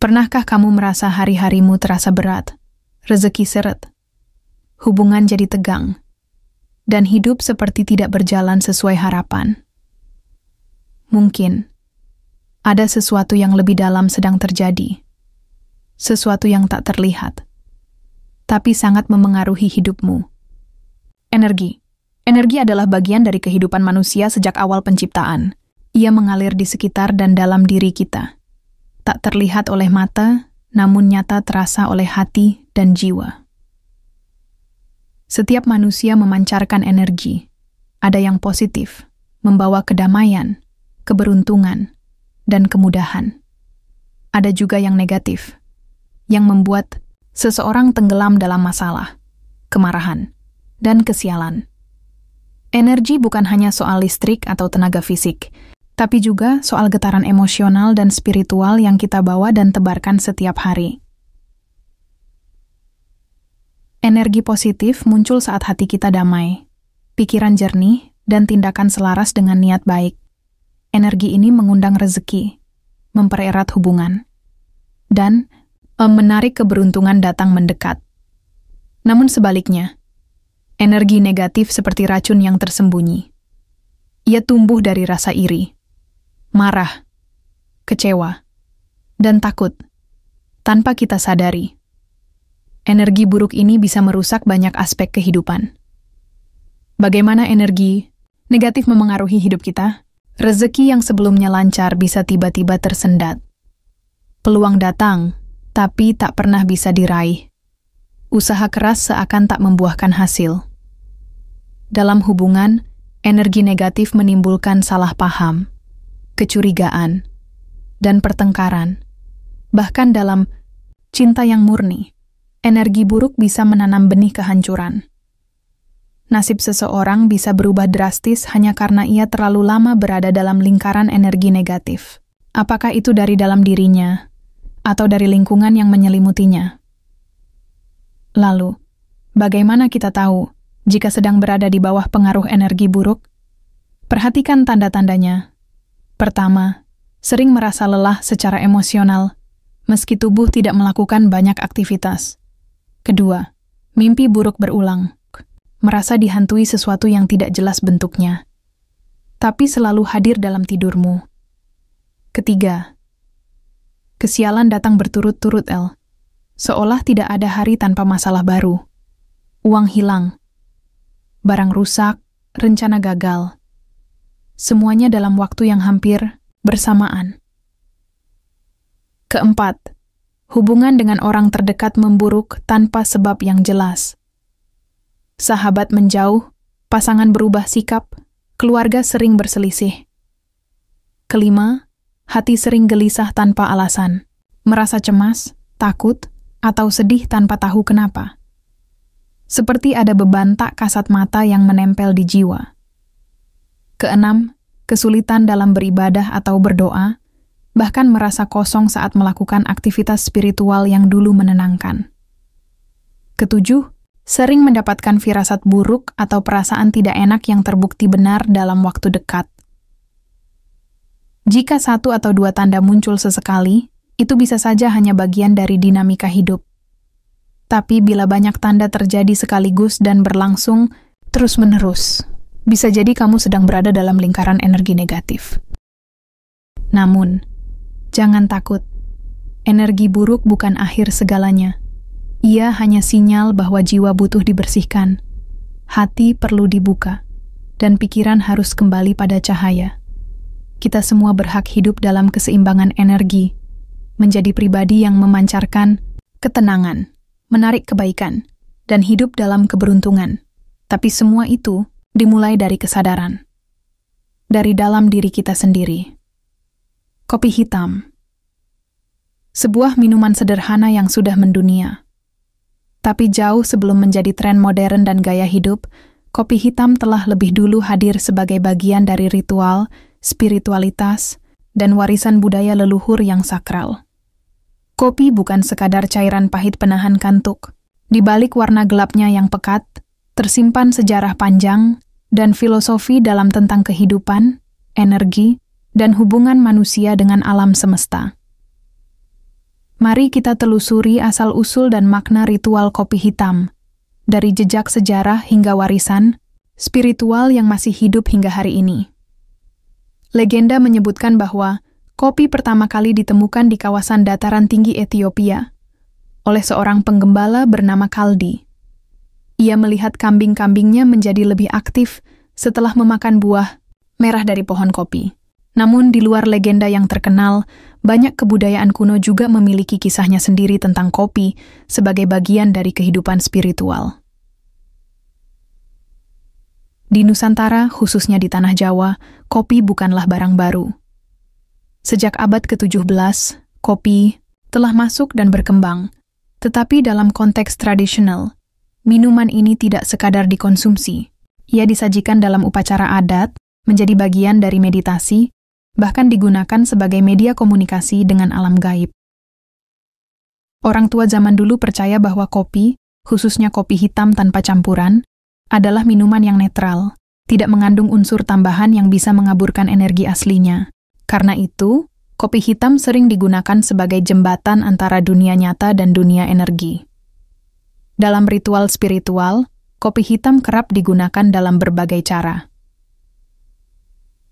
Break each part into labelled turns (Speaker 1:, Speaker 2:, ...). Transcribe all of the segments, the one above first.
Speaker 1: Pernahkah kamu merasa hari-harimu terasa berat, rezeki seret, hubungan jadi tegang, dan hidup seperti tidak berjalan sesuai harapan? Mungkin ada sesuatu yang lebih dalam sedang terjadi, sesuatu yang tak terlihat, tapi sangat memengaruhi hidupmu. Energi. Energi adalah bagian dari kehidupan manusia sejak awal penciptaan. Ia mengalir di sekitar dan dalam diri kita. Tak terlihat oleh mata, namun nyata terasa oleh hati dan jiwa. Setiap manusia memancarkan energi. Ada yang positif, membawa kedamaian, keberuntungan, dan kemudahan. Ada juga yang negatif, yang membuat seseorang tenggelam dalam masalah, kemarahan, dan kesialan. Energi bukan hanya soal listrik atau tenaga fisik, tapi juga soal getaran emosional dan spiritual yang kita bawa dan tebarkan setiap hari. Energi positif muncul saat hati kita damai, pikiran jernih, dan tindakan selaras dengan niat baik. Energi ini mengundang rezeki, mempererat hubungan, dan menarik keberuntungan datang mendekat. Namun sebaliknya, energi negatif seperti racun yang tersembunyi. Ia tumbuh dari rasa iri, marah, kecewa, dan takut, tanpa kita sadari. Energi buruk ini bisa merusak banyak aspek kehidupan. Bagaimana energi negatif memengaruhi hidup kita? Rezeki yang sebelumnya lancar bisa tiba-tiba tersendat. Peluang datang, tapi tak pernah bisa diraih. Usaha keras seakan tak membuahkan hasil. Dalam hubungan, energi negatif menimbulkan salah paham, kecurigaan, dan pertengkaran. Bahkan dalam cinta yang murni, energi buruk bisa menanam benih kehancuran. Nasib seseorang bisa berubah drastis hanya karena ia terlalu lama berada dalam lingkaran energi negatif. Apakah itu dari dalam dirinya, atau dari lingkungan yang menyelimutinya? Lalu, bagaimana kita tahu jika sedang berada di bawah pengaruh energi buruk? Perhatikan tanda-tandanya. Pertama, sering merasa lelah secara emosional, meski tubuh tidak melakukan banyak aktivitas. Kedua, mimpi buruk berulang, merasa dihantui sesuatu yang tidak jelas bentuknya, tapi selalu hadir dalam tidurmu. Ketiga, kesialan datang berturut-turut, seolah tidak ada hari tanpa masalah baru. Uang hilang, barang rusak, rencana gagal. Semuanya dalam waktu yang hampir bersamaan. Keempat, hubungan dengan orang terdekat memburuk tanpa sebab yang jelas. Sahabat menjauh, pasangan berubah sikap, keluarga sering berselisih. Kelima, hati sering gelisah tanpa alasan, merasa cemas, takut, atau sedih tanpa tahu kenapa. Seperti ada beban tak kasat mata yang menempel di jiwa. Keenam, kesulitan dalam beribadah atau berdoa, bahkan merasa kosong saat melakukan aktivitas spiritual yang dulu menenangkan. Ketujuh, sering mendapatkan firasat buruk atau perasaan tidak enak yang terbukti benar dalam waktu dekat. Jika satu atau dua tanda muncul sesekali, itu bisa saja hanya bagian dari dinamika hidup. Tapi bila banyak tanda terjadi sekaligus dan berlangsung terus-menerus, bisa jadi kamu sedang berada dalam lingkaran energi negatif. Namun, jangan takut. Energi buruk bukan akhir segalanya. Ia hanya sinyal bahwa jiwa butuh dibersihkan, hati perlu dibuka, dan pikiran harus kembali pada cahaya. Kita semua berhak hidup dalam keseimbangan energi, menjadi pribadi yang memancarkan ketenangan, menarik kebaikan, dan hidup dalam keberuntungan. Tapi semua itu dimulai dari kesadaran. Dari dalam diri kita sendiri. Kopi hitam. Sebuah minuman sederhana yang sudah mendunia. Tapi jauh sebelum menjadi tren modern dan gaya hidup, kopi hitam telah lebih dulu hadir sebagai bagian dari ritual, spiritualitas, dan warisan budaya leluhur yang sakral. Kopi bukan sekadar cairan pahit penahan kantuk. Di balik warna gelapnya yang pekat, tersimpan sejarah panjang dan filosofi dalam tentang kehidupan, energi, dan hubungan manusia dengan alam semesta. Mari kita telusuri asal-usul dan makna ritual kopi hitam, dari jejak sejarah hingga warisan spiritual yang masih hidup hingga hari ini. Legenda menyebutkan bahwa kopi pertama kali ditemukan di kawasan dataran tinggi Ethiopia oleh seorang penggembala bernama Kaldi. Ia melihat kambing-kambingnya menjadi lebih aktif setelah memakan buah merah dari pohon kopi. Namun di luar legenda yang terkenal, banyak kebudayaan kuno juga memiliki kisahnya sendiri tentang kopi sebagai bagian dari kehidupan spiritual. Di Nusantara, khususnya di Tanah Jawa, kopi bukanlah barang baru. Sejak abad ke-17, kopi telah masuk dan berkembang. Tetapi dalam konteks tradisional, minuman ini tidak sekadar dikonsumsi. Ia disajikan dalam upacara adat, menjadi bagian dari meditasi, bahkan digunakan sebagai media komunikasi dengan alam gaib. Orang tua zaman dulu percaya bahwa kopi, khususnya kopi hitam tanpa campuran, adalah minuman yang netral, tidak mengandung unsur tambahan yang bisa mengaburkan energi aslinya. Karena itu, kopi hitam sering digunakan sebagai jembatan antara dunia nyata dan dunia energi. Dalam ritual spiritual, kopi hitam kerap digunakan dalam berbagai cara.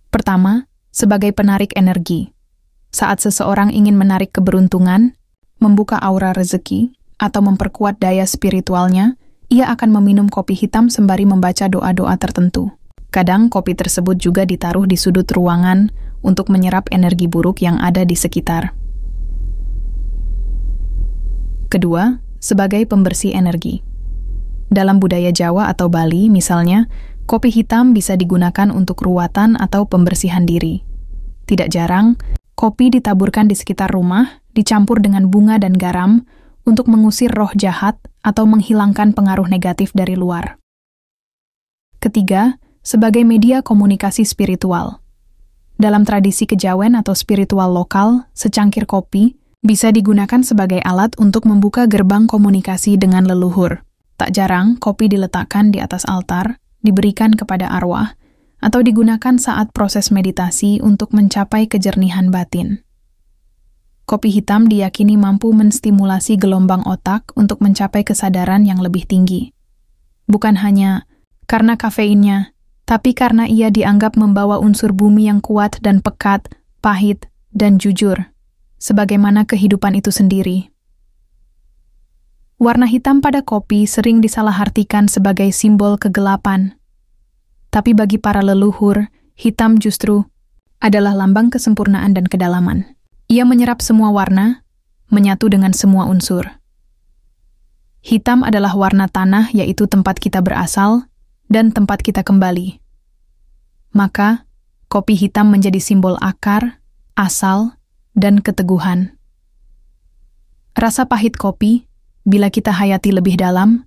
Speaker 1: Pertama, sebagai penarik energi. Saat seseorang ingin menarik keberuntungan, membuka aura rezeki, atau memperkuat daya spiritualnya, ia akan meminum kopi hitam sembari membaca doa-doa tertentu. Kadang kopi tersebut juga ditaruh di sudut ruangan untuk menyerap energi buruk yang ada di sekitar. Kedua, sebagai pembersih energi. Dalam budaya Jawa atau Bali, misalnya, kopi hitam bisa digunakan untuk ruwatan atau pembersihan diri. Tidak jarang, kopi ditaburkan di sekitar rumah, dicampur dengan bunga dan garam untuk mengusir roh jahat atau menghilangkan pengaruh negatif dari luar. Ketiga, sebagai media komunikasi spiritual. Dalam tradisi kejawen atau spiritual lokal, secangkir kopi bisa digunakan sebagai alat untuk membuka gerbang komunikasi dengan leluhur. Tak jarang, kopi diletakkan di atas altar, diberikan kepada arwah, atau digunakan saat proses meditasi untuk mencapai kejernihan batin. Kopi hitam diyakini mampu menstimulasi gelombang otak untuk mencapai kesadaran yang lebih tinggi. Bukan hanya karena kafeinnya, tapi karena ia dianggap membawa unsur bumi yang kuat dan pekat, pahit, dan jujur, sebagaimana kehidupan itu sendiri. Warna hitam pada kopi sering disalahartikan sebagai simbol kegelapan. Tapi bagi para leluhur, hitam justru adalah lambang kesempurnaan dan kedalaman. Ia menyerap semua warna, menyatu dengan semua unsur. Hitam adalah warna tanah, yaitu tempat kita berasal dan tempat kita kembali. Maka, kopi hitam menjadi simbol akar, asal, dan keteguhan. Rasa pahit kopi, bila kita hayati lebih dalam,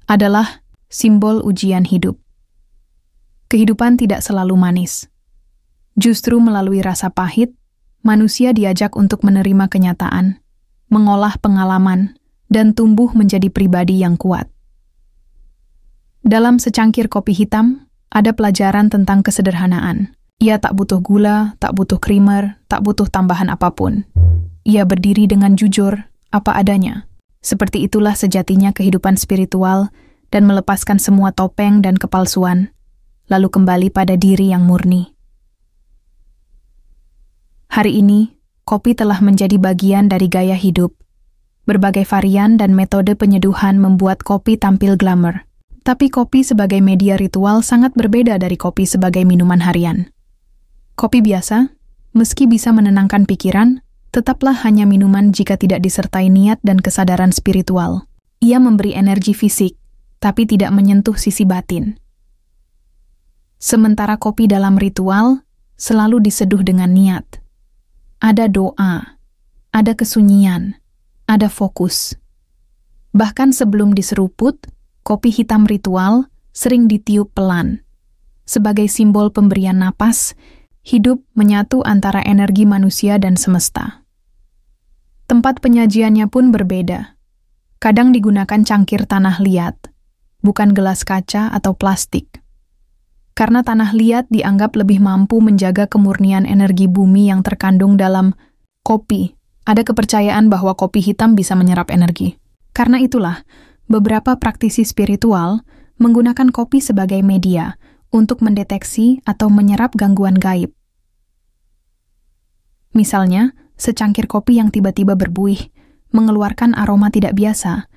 Speaker 1: adalah simbol ujian hidup. Kehidupan tidak selalu manis. Justru melalui rasa pahit, manusia diajak untuk menerima kenyataan, mengolah pengalaman, dan tumbuh menjadi pribadi yang kuat. Dalam secangkir kopi hitam, ada pelajaran tentang kesederhanaan. Ia tak butuh gula, tak butuh krimer, tak butuh tambahan apapun. Ia berdiri dengan jujur, apa adanya. Seperti itulah sejatinya kehidupan spiritual dan melepaskan semua topeng dan kepalsuan, lalu kembali pada diri yang murni. Hari ini, kopi telah menjadi bagian dari gaya hidup. Berbagai varian dan metode penyeduhan membuat kopi tampil glamour. Tapi kopi sebagai media ritual sangat berbeda dari kopi sebagai minuman harian. Kopi biasa, meski bisa menenangkan pikiran, tetaplah hanya minuman jika tidak disertai niat dan kesadaran spiritual. Ia memberi energi fisik, tapi tidak menyentuh sisi batin. Sementara kopi dalam ritual selalu diseduh dengan niat. Ada doa, ada kesunyian, ada fokus. Bahkan sebelum diseruput, kopi hitam ritual sering ditiup pelan. Sebagai simbol pemberian napas, hidup menyatu antara energi manusia dan semesta. Tempat penyajiannya pun berbeda. Kadang digunakan cangkir tanah liat, bukan gelas kaca atau plastik. Karena tanah liat dianggap lebih mampu menjaga kemurnian energi bumi yang terkandung dalam kopi Ada kepercayaan bahwa kopi hitam bisa menyerap energi. Karena itulah, beberapa praktisi spiritual menggunakan kopi sebagai media untuk mendeteksi atau menyerap gangguan gaib. Misalnya, secangkir kopi yang tiba-tiba berbuih, mengeluarkan aroma tidak biasa,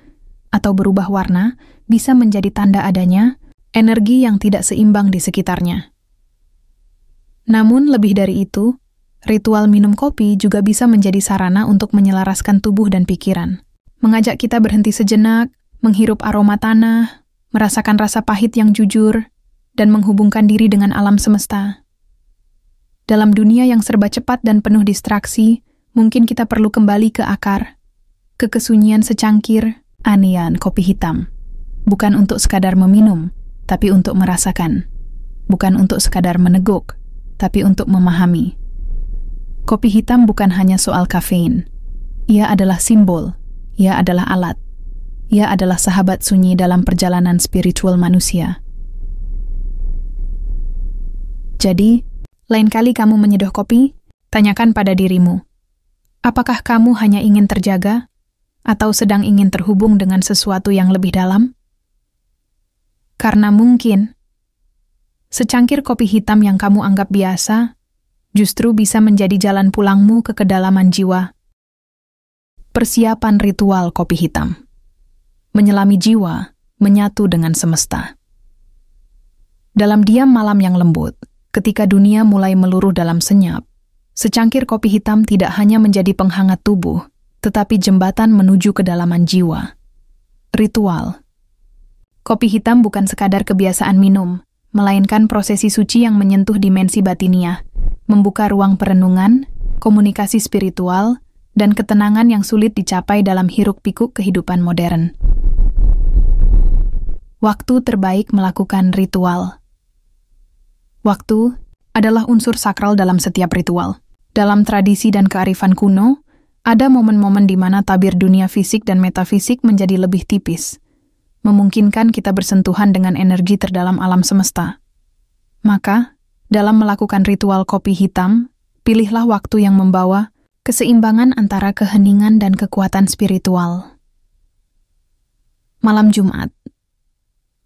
Speaker 1: atau berubah warna bisa menjadi tanda adanya energi yang tidak seimbang di sekitarnya. Namun, lebih dari itu, ritual minum kopi juga bisa menjadi sarana untuk menyelaraskan tubuh dan pikiran. Mengajak kita berhenti sejenak, menghirup aroma tanah, merasakan rasa pahit yang jujur, dan menghubungkan diri dengan alam semesta. Dalam dunia yang serba cepat dan penuh distraksi, mungkin kita perlu kembali ke akar, ke kesunyian secangkir, anian kopi hitam. Bukan untuk sekadar meminum, tapi untuk merasakan. Bukan untuk sekadar meneguk, tapi untuk memahami. Kopi hitam bukan hanya soal kafein. Ia adalah simbol, ia adalah alat. Ia adalah sahabat sunyi dalam perjalanan spiritual manusia. Jadi, lain kali kamu menyeduh kopi, tanyakan pada dirimu, apakah kamu hanya ingin terjaga, atau sedang ingin terhubung dengan sesuatu yang lebih dalam? Karena mungkin, secangkir kopi hitam yang kamu anggap biasa, justru bisa menjadi jalan pulangmu ke kedalaman jiwa. Persiapan ritual kopi hitam. Menyelami jiwa, menyatu dengan semesta. Dalam diam malam yang lembut, ketika dunia mulai meluruh dalam senyap, secangkir kopi hitam tidak hanya menjadi penghangat tubuh, tetapi jembatan menuju kedalaman jiwa. Ritual. Kopi hitam bukan sekadar kebiasaan minum, melainkan prosesi suci yang menyentuh dimensi batiniah, membuka ruang perenungan, komunikasi spiritual, dan ketenangan yang sulit dicapai dalam hiruk-pikuk kehidupan modern. Waktu terbaik melakukan ritual. Waktu adalah unsur sakral dalam setiap ritual. Dalam tradisi dan kearifan kuno, ada momen-momen di mana tabir dunia fisik dan metafisik menjadi lebih tipis, memungkinkan kita bersentuhan dengan energi terdalam alam semesta. Maka, dalam melakukan ritual kopi hitam, pilihlah waktu yang membawa keseimbangan antara keheningan dan kekuatan spiritual. Malam Jumat.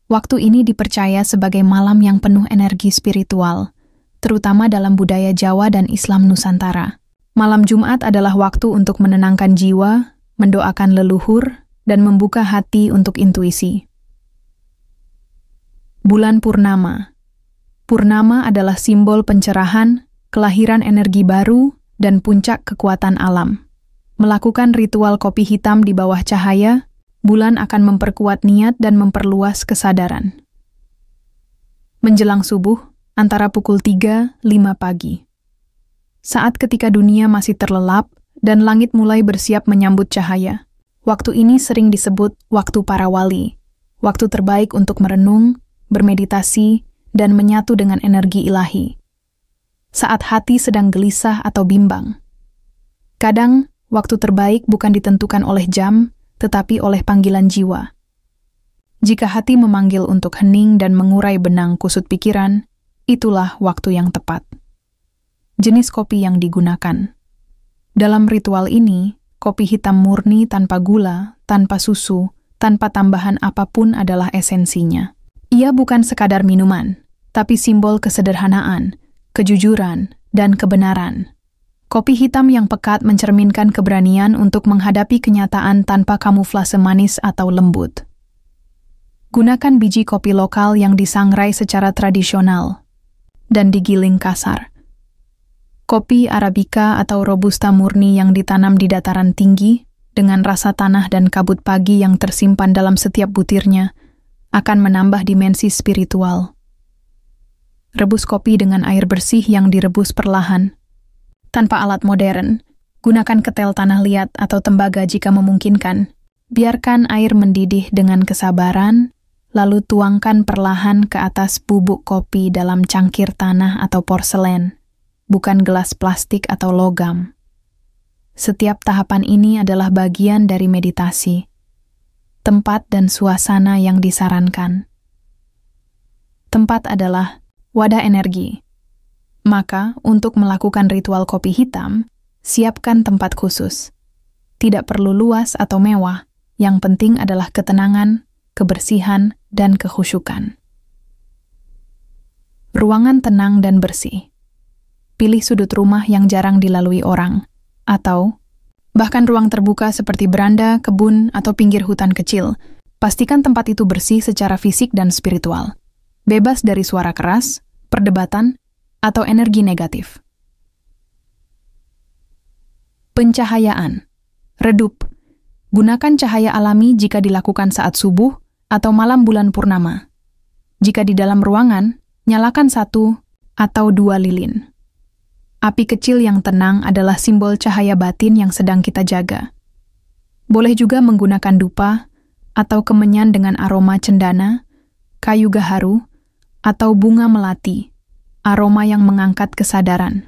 Speaker 1: Waktu ini dipercaya sebagai malam yang penuh energi spiritual, terutama dalam budaya Jawa dan Islam Nusantara. Malam Jumat adalah waktu untuk menenangkan jiwa, mendoakan leluhur, dan membuka hati untuk intuisi. Bulan Purnama. Purnama adalah simbol pencerahan, kelahiran energi baru, dan puncak kekuatan alam. Melakukan ritual kopi hitam di bawah cahaya, bulan akan memperkuat niat dan memperluas kesadaran. Menjelang subuh, antara pukul 3-5 pagi. Saat ketika dunia masih terlelap dan langit mulai bersiap menyambut cahaya. Waktu ini sering disebut waktu para wali, waktu terbaik untuk merenung, bermeditasi, dan menyatu dengan energi ilahi. Saat hati sedang gelisah atau bimbang. Kadang, waktu terbaik bukan ditentukan oleh jam, tetapi oleh panggilan jiwa. Jika hati memanggil untuk hening dan mengurai benang kusut pikiran, itulah waktu yang tepat. Jenis kopi yang digunakan. Dalam ritual ini, kopi hitam murni tanpa gula, tanpa susu, tanpa tambahan apapun adalah esensinya. Ia bukan sekadar minuman, tapi simbol kesederhanaan, kejujuran, dan kebenaran. Kopi hitam yang pekat mencerminkan keberanian untuk menghadapi kenyataan tanpa kamuflase manis atau lembut. Gunakan biji kopi lokal yang disangrai secara tradisional dan digiling kasar. Kopi Arabica atau Robusta murni yang ditanam di dataran tinggi dengan rasa tanah dan kabut pagi yang tersimpan dalam setiap butirnya akan menambah dimensi spiritual. Rebus kopi dengan air bersih yang direbus perlahan. Tanpa alat modern, gunakan ketel tanah liat atau tembaga jika memungkinkan. Biarkan air mendidih dengan kesabaran, lalu tuangkan perlahan ke atas bubuk kopi dalam cangkir tanah atau porselen, bukan gelas plastik atau logam. Setiap tahapan ini adalah bagian dari meditasi, tempat dan suasana yang disarankan. Tempat adalah wadah energi. Maka, untuk melakukan ritual kopi hitam, siapkan tempat khusus. Tidak perlu luas atau mewah, yang penting adalah ketenangan, kebersihan, dan kekhusyukan. Ruangan tenang dan bersih. Pilih sudut rumah yang jarang dilalui orang, atau bahkan ruang terbuka seperti beranda, kebun, atau pinggir hutan kecil. Pastikan tempat itu bersih secara fisik dan spiritual, bebas dari suara keras, perdebatan, atau energi negatif. Pencahayaan. Redup. Gunakan cahaya alami jika dilakukan saat subuh atau malam bulan purnama. Jika di dalam ruangan, nyalakan 1 atau 2 lilin. Api kecil yang tenang adalah simbol cahaya batin yang sedang kita jaga. Boleh juga menggunakan dupa atau kemenyan dengan aroma cendana, kayu gaharu, atau bunga melati, aroma yang mengangkat kesadaran.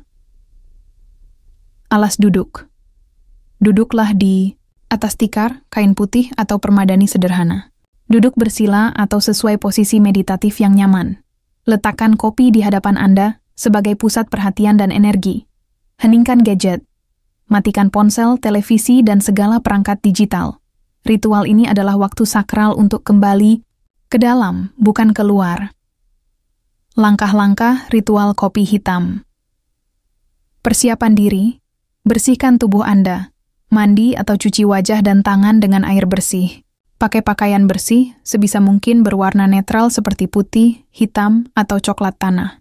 Speaker 1: Alas duduk. Duduklah di atas tikar, kain putih, atau permadani sederhana. Duduk bersila atau sesuai posisi meditatif yang nyaman. Letakkan kopi di hadapan Anda sebagai pusat perhatian dan energi. Heningkan gadget. Matikan ponsel, televisi, dan segala perangkat digital. Ritual ini adalah waktu sakral untuk kembali ke dalam, bukan keluar. Langkah-langkah ritual kopi hitam. Persiapan diri, bersihkan tubuh Anda. Mandi atau cuci wajah dan tangan dengan air bersih. Pakai pakaian bersih, sebisa mungkin berwarna netral seperti putih, hitam, atau coklat tanah.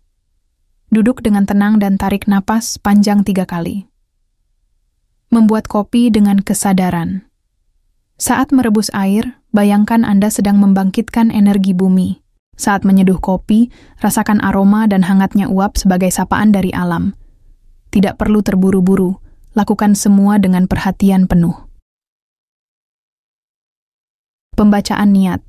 Speaker 1: Duduk dengan tenang dan tarik napas panjang 3 kali. Membuat kopi dengan kesadaran. Saat merebus air, bayangkan Anda sedang membangkitkan energi bumi. Saat menyeduh kopi, rasakan aroma dan hangatnya uap sebagai sapaan dari alam. Tidak perlu terburu-buru. Lakukan semua dengan perhatian penuh. Pembacaan niat.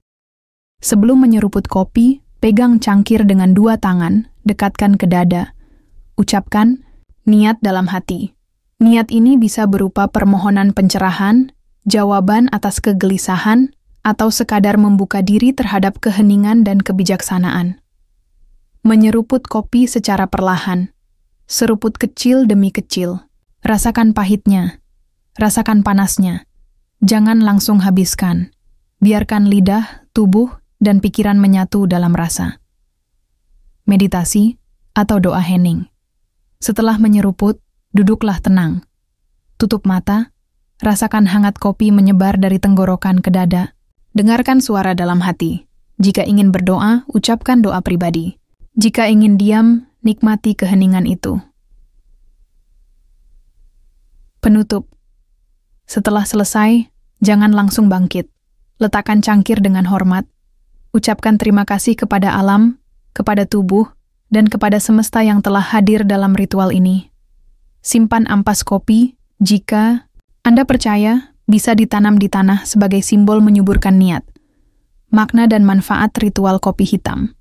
Speaker 1: Sebelum menyeruput kopi, pegang cangkir dengan 2 tangan, dekatkan ke dada. Ucapkan niat dalam hati. Niat ini bisa berupa permohonan pencerahan, jawaban atas kegelisahan, atau sekadar membuka diri terhadap keheningan dan kebijaksanaan. Menyeruput kopi secara perlahan. Seruput kecil demi kecil. Rasakan pahitnya, rasakan panasnya. Jangan langsung habiskan. Biarkan lidah, tubuh, dan pikiran menyatu dalam rasa. Meditasi atau doa hening. Setelah menyeruput, duduklah tenang. Tutup mata, rasakan hangat kopi menyebar dari tenggorokan ke dada. Dengarkan suara dalam hati. Jika ingin berdoa, ucapkan doa pribadi. Jika ingin diam, nikmati keheningan itu. Penutup. Setelah selesai, jangan langsung bangkit. Letakkan cangkir dengan hormat. Ucapkan terima kasih kepada alam, kepada tubuh, dan kepada semesta yang telah hadir dalam ritual ini. Simpan ampas kopi jika Anda percaya bisa ditanam di tanah sebagai simbol menyuburkan niat. Makna dan manfaat ritual kopi hitam.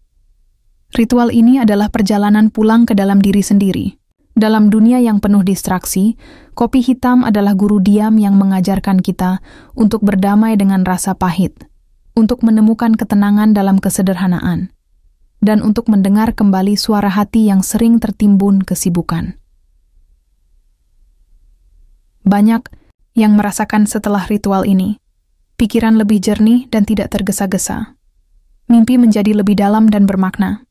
Speaker 1: Ritual ini adalah perjalanan pulang ke dalam diri sendiri. Dalam dunia yang penuh distraksi, kopi hitam adalah guru diam yang mengajarkan kita untuk berdamai dengan rasa pahit, untuk menemukan ketenangan dalam kesederhanaan, dan untuk mendengar kembali suara hati yang sering tertimbun kesibukan. Banyak yang merasakan setelah ritual ini, pikiran lebih jernih dan tidak tergesa-gesa. Mimpi menjadi lebih dalam dan bermakna.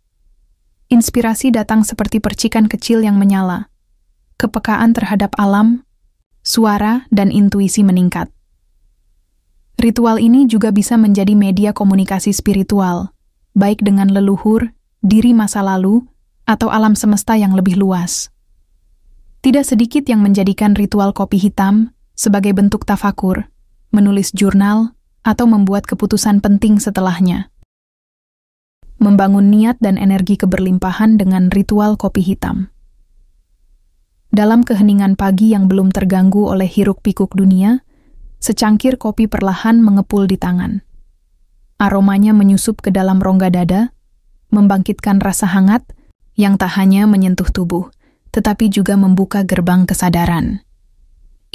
Speaker 1: Inspirasi datang seperti percikan kecil yang menyala. Kepekaan terhadap alam, suara, dan intuisi meningkat. Ritual ini juga bisa menjadi media komunikasi spiritual, baik dengan leluhur, diri masa lalu, atau alam semesta yang lebih luas. Tidak sedikit yang menjadikan ritual kopi hitam sebagai bentuk tafakur, menulis jurnal, atau membuat keputusan penting setelahnya. Membangun niat dan energi keberlimpahan dengan ritual kopi hitam. Dalam keheningan pagi yang belum terganggu oleh hiruk-pikuk dunia, secangkir kopi perlahan mengepul di tangan. Aromanya menyusup ke dalam rongga dada, membangkitkan rasa hangat yang tak hanya menyentuh tubuh, tetapi juga membuka gerbang kesadaran.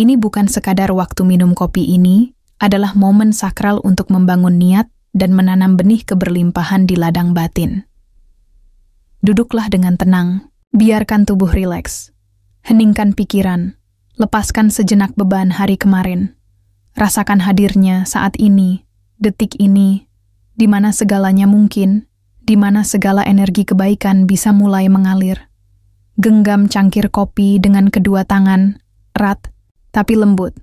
Speaker 1: Ini bukan sekadar waktu minum kopi ini, adalah momen sakral untuk membangun niat dan menanam benih keberlimpahan di ladang batin. Duduklah dengan tenang, biarkan tubuh rileks, heningkan pikiran, lepaskan sejenak beban hari kemarin, Rasakan hadirnya saat ini, detik ini, di mana segalanya mungkin, di mana segala energi kebaikan bisa mulai mengalir. Genggam cangkir kopi dengan kedua tangan, erat tapi lembut,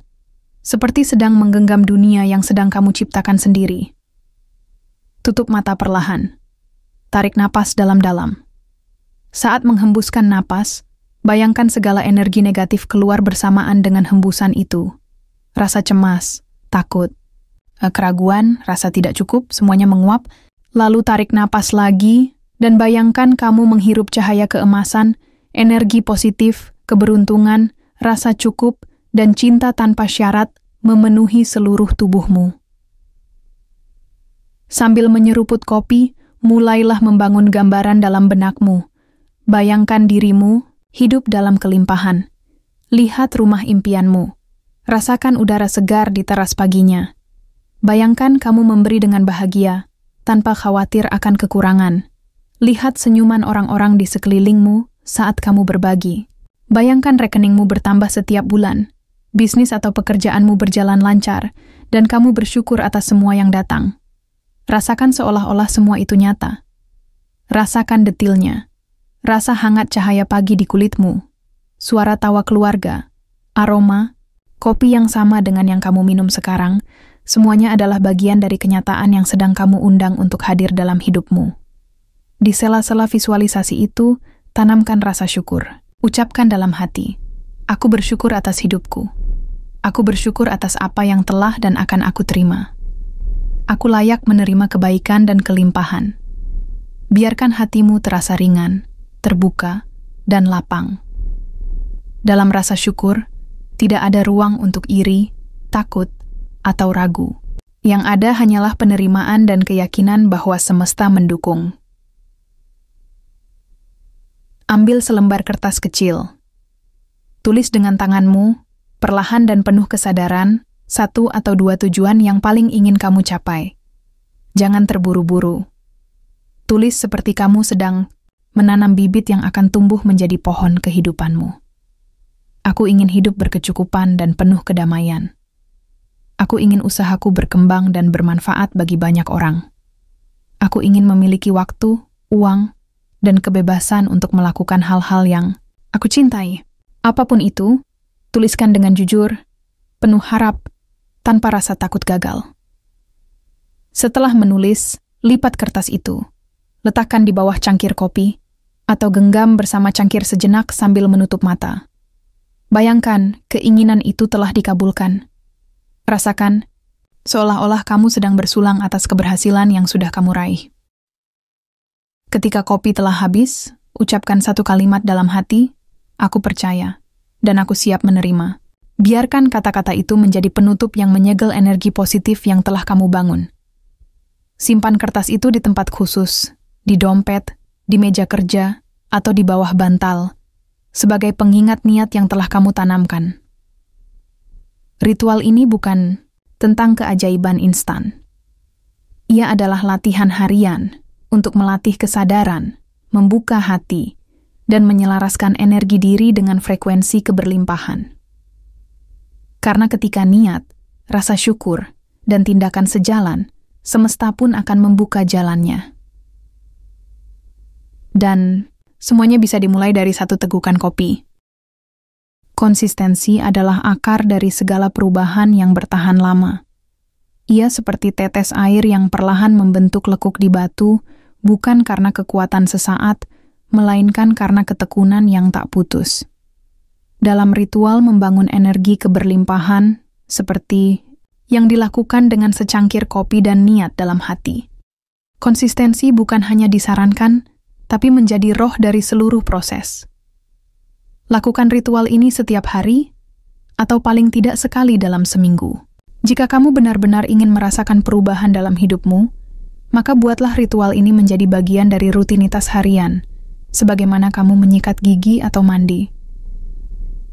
Speaker 1: seperti sedang menggenggam dunia yang sedang kamu ciptakan sendiri. Tutup mata perlahan. Tarik napas dalam-dalam. Saat menghembuskan napas, bayangkan segala energi negatif keluar bersamaan dengan hembusan itu. Rasa cemas, takut, keraguan, rasa tidak cukup, semuanya menguap. Lalu tarik napas lagi, dan bayangkan kamu menghirup cahaya keemasan, energi positif, keberuntungan, rasa cukup, dan cinta tanpa syarat memenuhi seluruh tubuhmu. Sambil menyeruput kopi, mulailah membangun gambaran dalam benakmu. Bayangkan dirimu hidup dalam kelimpahan. Lihat rumah impianmu. Rasakan udara segar di teras paginya. Bayangkan kamu memberi dengan bahagia, tanpa khawatir akan kekurangan. Lihat senyuman orang-orang di sekelilingmu saat kamu berbagi. Bayangkan rekeningmu bertambah setiap bulan. Bisnis atau pekerjaanmu berjalan lancar, dan kamu bersyukur atas semua yang datang. Rasakan seolah-olah semua itu nyata. Rasakan detilnya. Rasa hangat cahaya pagi di kulitmu. Suara tawa keluarga. Aroma. Kopi yang sama dengan yang kamu minum sekarang, semuanya adalah bagian dari kenyataan yang sedang kamu undang untuk hadir dalam hidupmu. Di sela-sela visualisasi itu, tanamkan rasa syukur. Ucapkan dalam hati, aku bersyukur atas hidupku. Aku bersyukur atas apa yang telah dan akan aku terima. Aku layak menerima kebaikan dan kelimpahan. Biarkan hatimu terasa ringan, terbuka, dan lapang. Dalam rasa syukur, tidak ada ruang untuk iri, takut, atau ragu. Yang ada hanyalah penerimaan dan keyakinan bahwa semesta mendukung. Ambil selembar kertas kecil. Tulis dengan tanganmu, perlahan dan penuh kesadaran, 1 atau 2 tujuan yang paling ingin kamu capai. Jangan terburu-buru. Tulis seperti kamu sedang menanam bibit yang akan tumbuh menjadi pohon kehidupanmu. Aku ingin hidup berkecukupan dan penuh kedamaian. Aku ingin usahaku berkembang dan bermanfaat bagi banyak orang. Aku ingin memiliki waktu, uang, dan kebebasan untuk melakukan hal-hal yang aku cintai. Apapun itu, tuliskan dengan jujur, penuh harap, tanpa rasa takut gagal. Setelah menulis, lipat kertas itu. Letakkan di bawah cangkir kopi, atau genggam bersama cangkir sejenak sambil menutup mata. Bayangkan keinginan itu telah dikabulkan. Rasakan, seolah-olah kamu sedang bersulang atas keberhasilan yang sudah kamu raih. Ketika kopi telah habis, ucapkan 1 kalimat dalam hati, aku percaya, dan aku siap menerima. Biarkan kata-kata itu menjadi penutup yang menyegel energi positif yang telah kamu bangun. Simpan kertas itu di tempat khusus, di dompet, di meja kerja, atau di bawah bantal, sebagai pengingat niat yang telah kamu tanamkan. Ritual ini bukan tentang keajaiban instan. Ia adalah latihan harian untuk melatih kesadaran, membuka hati, dan menyelaraskan energi diri dengan frekuensi keberlimpahan. Karena ketika niat, rasa syukur, dan tindakan sejalan, semesta pun akan membuka jalannya. Dan semuanya bisa dimulai dari 1 tegukan kopi. Konsistensi adalah akar dari segala perubahan yang bertahan lama. Ia seperti tetes air yang perlahan membentuk lekuk di batu, bukan karena kekuatan sesaat, melainkan karena ketekunan yang tak putus. Dalam ritual membangun energi keberlimpahan, seperti yang dilakukan dengan secangkir kopi dan niat dalam hati. Konsistensi bukan hanya disarankan, tapi menjadi roh dari seluruh proses. Lakukan ritual ini setiap hari, atau paling tidak sekali dalam seminggu. Jika kamu benar-benar ingin merasakan perubahan dalam hidupmu, maka buatlah ritual ini menjadi bagian dari rutinitas harian, sebagaimana kamu menyikat gigi atau mandi.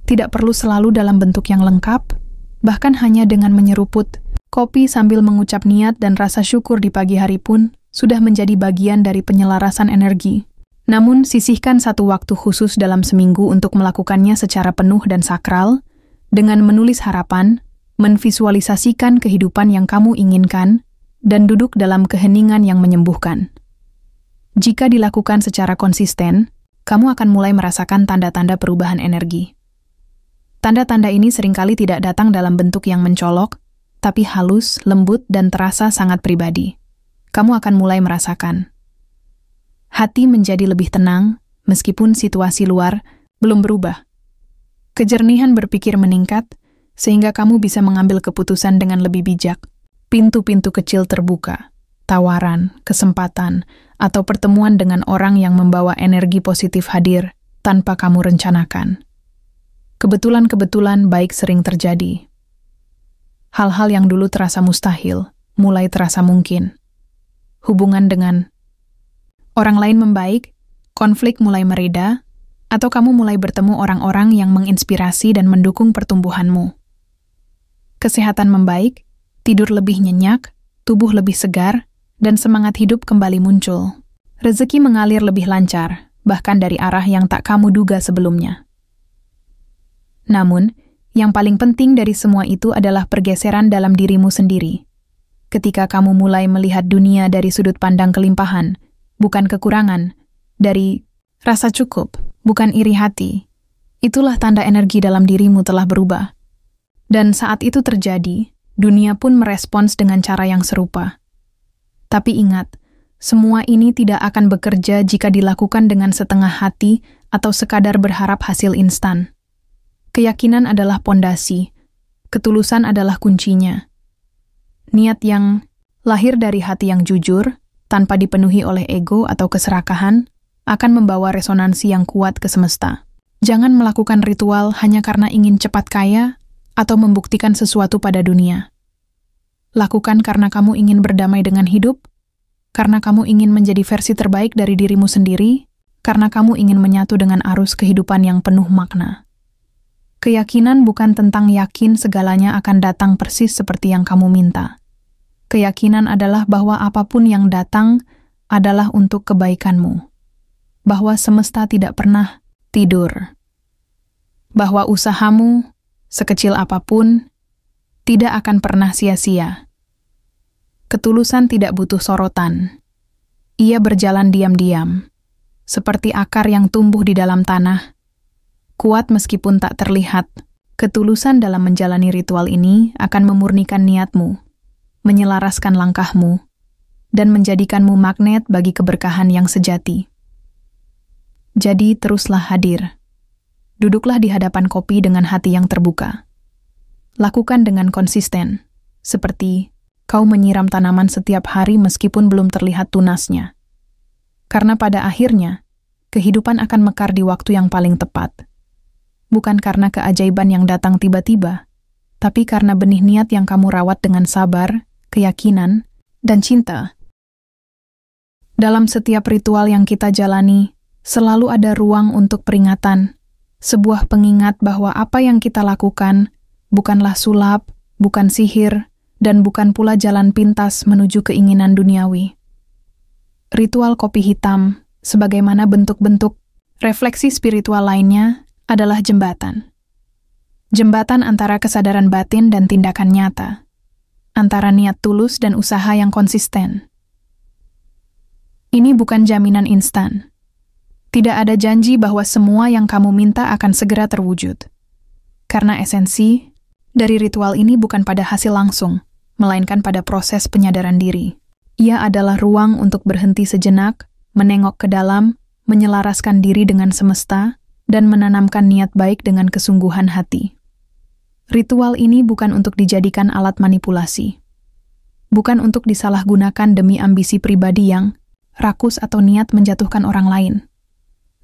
Speaker 1: Tidak perlu selalu dalam bentuk yang lengkap, bahkan hanya dengan menyeruput kopi sambil mengucap niat dan rasa syukur di pagi hari pun sudah menjadi bagian dari penyelarasan energi. Namun, sisihkan 1 waktu khusus dalam seminggu untuk melakukannya secara penuh dan sakral, dengan menulis harapan, menvisualisasikan kehidupan yang kamu inginkan, dan duduk dalam keheningan yang menyembuhkan. Jika dilakukan secara konsisten, kamu akan mulai merasakan tanda-tanda perubahan energi. Tanda-tanda ini seringkali tidak datang dalam bentuk yang mencolok, tapi halus, lembut, dan terasa sangat pribadi. Kamu akan mulai merasakan. Hati menjadi lebih tenang, meskipun situasi luar belum berubah. Kejernihan berpikir meningkat, sehingga kamu bisa mengambil keputusan dengan lebih bijak. Pintu-pintu kecil terbuka, tawaran, kesempatan, atau pertemuan dengan orang yang membawa energi positif hadir tanpa kamu rencanakan. Kebetulan-kebetulan baik sering terjadi. Hal-hal yang dulu terasa mustahil, mulai terasa mungkin. Hubungan dengan orang lain membaik, konflik mulai mereda, atau kamu mulai bertemu orang-orang yang menginspirasi dan mendukung pertumbuhanmu. Kesehatan membaik, tidur lebih nyenyak, tubuh lebih segar, dan semangat hidup kembali muncul. Rezeki mengalir lebih lancar, bahkan dari arah yang tak kamu duga sebelumnya. Namun, yang paling penting dari semua itu adalah pergeseran dalam dirimu sendiri. Ketika kamu mulai melihat dunia dari sudut pandang kelimpahan, bukan kekurangan, dari rasa cukup, bukan iri hati, itulah tanda energi dalam dirimu telah berubah. Dan saat itu terjadi, dunia pun merespons dengan cara yang serupa. Tapi ingat, semua ini tidak akan bekerja jika dilakukan dengan setengah hati atau sekadar berharap hasil instan. Keyakinan adalah pondasi, ketulusan adalah kuncinya. Niat yang lahir dari hati yang jujur, tanpa dipenuhi oleh ego atau keserakahan, akan membawa resonansi yang kuat ke semesta. Jangan melakukan ritual hanya karena ingin cepat kaya atau membuktikan sesuatu pada dunia. Lakukan karena kamu ingin berdamai dengan hidup, karena kamu ingin menjadi versi terbaik dari dirimu sendiri, karena kamu ingin menyatu dengan arus kehidupan yang penuh makna. Keyakinan bukan tentang yakin segalanya akan datang persis seperti yang kamu minta. Keyakinan adalah bahwa apapun yang datang adalah untuk kebaikanmu. Bahwa semesta tidak pernah tidur. Bahwa usahamu, sekecil apapun, tidak akan pernah sia-sia. Ketulusan tidak butuh sorotan. Ia berjalan diam-diam, seperti akar yang tumbuh di dalam tanah. Kuat meskipun tak terlihat, ketulusan dalam menjalani ritual ini akan memurnikan niatmu, menyelaraskan langkahmu, dan menjadikanmu magnet bagi keberkahan yang sejati. Jadi teruslah hadir. Duduklah di hadapan kopi dengan hati yang terbuka. Lakukan dengan konsisten, seperti kau menyiram tanaman setiap hari meskipun belum terlihat tunasnya. Karena pada akhirnya, kehidupan akan mekar di waktu yang paling tepat. Bukan karena keajaiban yang datang tiba-tiba, tapi karena benih niat yang kamu rawat dengan sabar, keyakinan, dan cinta. Dalam setiap ritual yang kita jalani, selalu ada ruang untuk peringatan, sebuah pengingat bahwa apa yang kita lakukan bukanlah sulap, bukan sihir, dan bukan pula jalan pintas menuju keinginan duniawi. Ritual kopi hitam, sebagaimana bentuk-bentuk refleksi spiritual lainnya, adalah jembatan. Jembatan antara kesadaran batin dan tindakan nyata, antara niat tulus dan usaha yang konsisten. Ini bukan jaminan instan. Tidak ada janji bahwa semua yang kamu minta akan segera terwujud. Karena esensi dari ritual ini bukan pada hasil langsung, melainkan pada proses penyadaran diri. Ia adalah ruang untuk berhenti sejenak, menengok ke dalam, menyelaraskan diri dengan semesta, dan menanamkan niat baik dengan kesungguhan hati. Ritual ini bukan untuk dijadikan alat manipulasi. Bukan untuk disalahgunakan demi ambisi pribadi yang rakus atau niat menjatuhkan orang lain.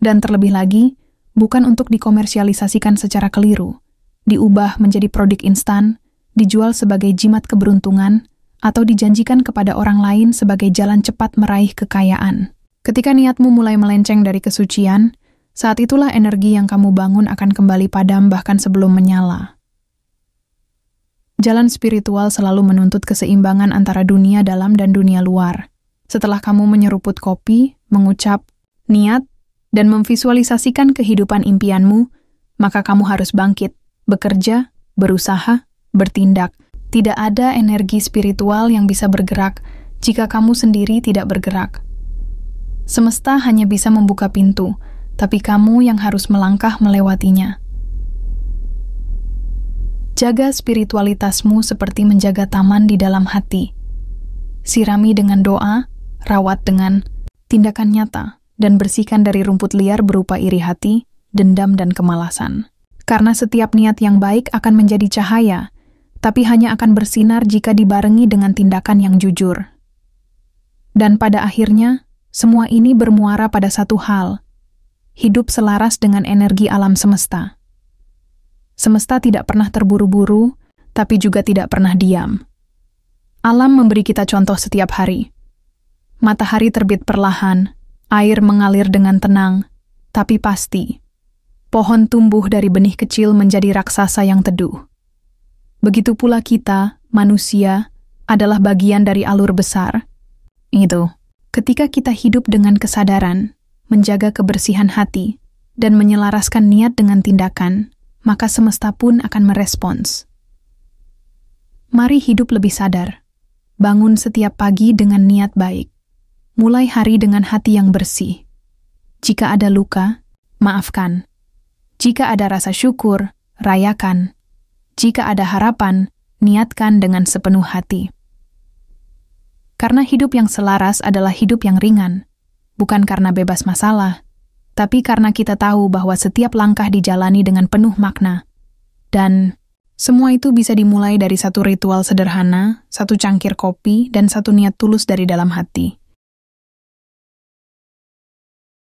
Speaker 1: Dan terlebih lagi, bukan untuk dikomersialisasikan secara keliru, diubah menjadi produk instan, dijual sebagai jimat keberuntungan, atau dijanjikan kepada orang lain sebagai jalan cepat meraih kekayaan. Ketika niatmu mulai melenceng dari kesucian, saat itulah energi yang kamu bangun akan kembali padam bahkan sebelum menyala. Jalan spiritual selalu menuntut keseimbangan antara dunia dalam dan dunia luar. Setelah kamu menyeruput kopi, mengucap, niat, dan memvisualisasikan kehidupan impianmu, maka kamu harus bangkit, bekerja, berusaha, bertindak. Tidak ada energi spiritual yang bisa bergerak jika kamu sendiri tidak bergerak. Semesta hanya bisa membuka pintu, tapi kamu yang harus melangkah melewatinya. Jaga spiritualitasmu seperti menjaga taman di dalam hati. Sirami dengan doa, rawat dengan tindakan nyata, dan bersihkan dari rumput liar berupa iri hati, dendam, dan kemalasan. Karena setiap niat yang baik akan menjadi cahaya, tapi hanya akan bersinar jika dibarengi dengan tindakan yang jujur. Dan pada akhirnya, semua ini bermuara pada satu hal, hidup selaras dengan energi alam semesta. Semesta tidak pernah terburu-buru, tapi juga tidak pernah diam. Alam memberi kita contoh setiap hari. Matahari terbit perlahan, air mengalir dengan tenang, tapi pasti. Pohon tumbuh dari benih kecil menjadi raksasa yang teduh. Begitu pula kita, manusia, adalah bagian dari alur besar. Itu, ketika kita hidup dengan kesadaran, menjaga kebersihan hati, dan menyelaraskan niat dengan tindakan, maka semesta pun akan merespons. Mari hidup lebih sadar. Bangun setiap pagi dengan niat baik. Mulai hari dengan hati yang bersih. Jika ada luka, maafkan. Jika ada rasa syukur, rayakan. Jika ada harapan, niatkan dengan sepenuh hati. Karena hidup yang selaras adalah hidup yang ringan, bukan karena bebas masalah, tapi karena kita tahu bahwa setiap langkah dijalani dengan penuh makna. Dan semua itu bisa dimulai dari satu ritual sederhana, satu cangkir kopi, dan satu niat tulus dari dalam hati.